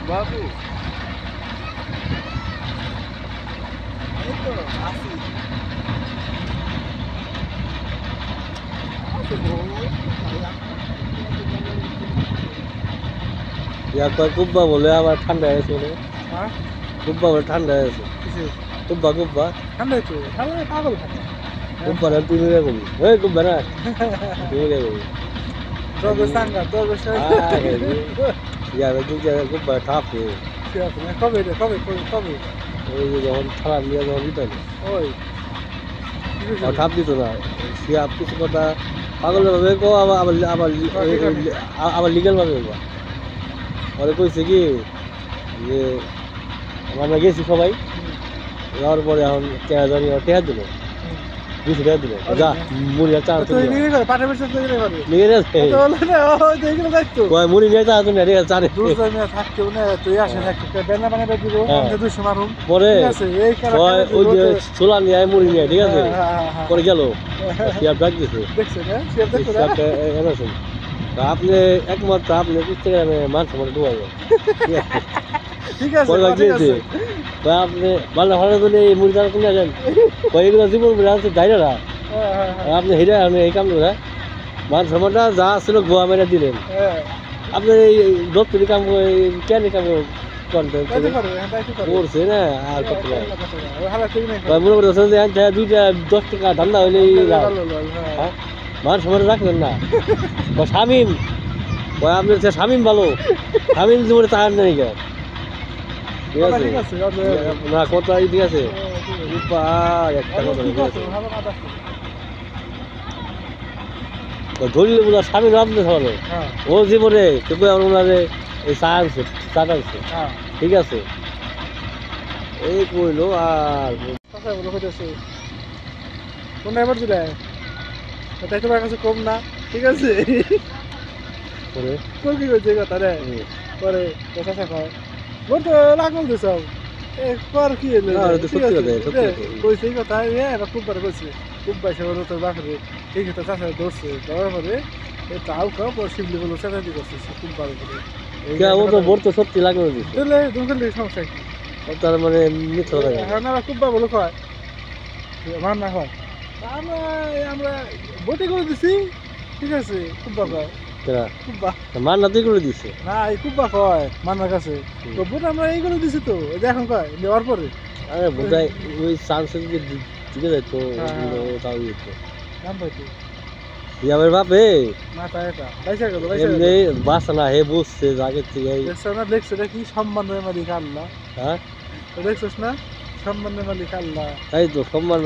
বাবু এই তো আসি কুব্বা বলে আবার ঠান্ডা হয়েছে বলে হ্যাঁ কুব্বা বলে ঠান্ডা হয়েছে কিছু কুব্বা কুব্বা ঠান্ডা তো ঠান্ডা পাগল থাকে কুব্বা না তুই মিলে করবি ওই কুব্বা না তুই মিলে করবি তোর সাঙ্গা তোর ইয়ার কুব্বা ঠাপে কবে রে কবে কবে ওই যে যখন খারাপ নিয়ে যখন দিত না ওই ঠাপ দিত না সে কিছু কথা পাগল ভাবে কো আবার আবার আবার আবার লিগাল ভাবে ওরে কইছে কি যে আমরা গেছি সবাই যাওয়ার পরে এখন টেহা দিল 200 টাকা দিল যা মুড়ি চার তুই নিয়ে গেল পাঠা বেশি তুই নিয়ে গেল নিয়ে গেছে তো বলে না ও দেখলে যাইতো কই মুড়ি নিয়ে যাও তুমি রে চারে দুজন মিলে থাকতে না তুই আসেন একটা বেনা বানা দিব আমি 200 মারুম পরে ঠিক আছে এই কারণে ওই যে ছোলা নিয়ে মুড়ি নিয়ে ঠিক আছে পরে গেল সিয়ার ডাক দিছে দেখছেন হ্যাঁ শেয়ার দেখো না আপনি একমাত্র আপনি ইনস্টাগ্রামে মানুষ মানে ডুবাই ঠিক আছে পরে লাগিয়েছে আপনি ভালো ভালো করে এই মুড়ি দাঁড়া কিনে যান কয়েকগুলো জীবন বলে আছে ডাইরা আপনি হেরে আমি এই কাম করে মান সময়টা যা ছিল গোয়া মেরে দিলেন আপনি এই দপ্তরি কাম কেন কাম করছে না আর কত মনে করতেছেন যে 2-10 টাকা ধান্দা হইলে মান সময়টা রাখলেন না শামিম আপনার শামিম ভালো শামিম জীবনে তাহার নেই গা ঠিক আছে না কথা ঠিক আছে ধরলে বোঝা স্বামী রামতে ভালো ও জীবনে ওনারে এই চা আনছে ঠিক আছে এই কইলো আর কোন এবার দিলে তাই তোমার কাছে কম না ঠিক আছে তোর কি করছে কথা রে পরে কথা শাখা মোর তো লাগল দিছ একবার কি এলো কইছে এই কথা খুব বার কইছে খুব বাইসে বলো তোর বাপরে এই কথা চাষা ধরছে দেওয়ার পরে এই তাও খাও পর শিবলি বলো চাষাদি করছে খুব বার করে ও তো মোর তো সত্যি লাগলো দিছে তাহলে দুজন সমস্যা কি তার মানে মিথ্যা কথা হ্যাঁ না খুব বার বলো কয় আমার না হয় আমরা বটি করে দিছি ঠিক আছে খুব বার কয় মান না তুই করে দিছে না এই খুব বাক হয় মান্নার কাছে তো বোট আমরা এইগুলো দিছি তো এখন কয় দেওয়ার পরে আরে বোঝাই ওই চান্সে যদি দিকে যায় তো তাও দিত নাম পাইতো ইয়াবের বাপে মাথা এটা পয়সা গেল এমনি বাসা না হে বুঝছে জাগের থেকে দেখছো না দেখছো কি সম্মানের মালিক আল্লাহ হ্যাঁ দেখছস না সম্মানের মালিক আল্লাহ তাই তো সম্মান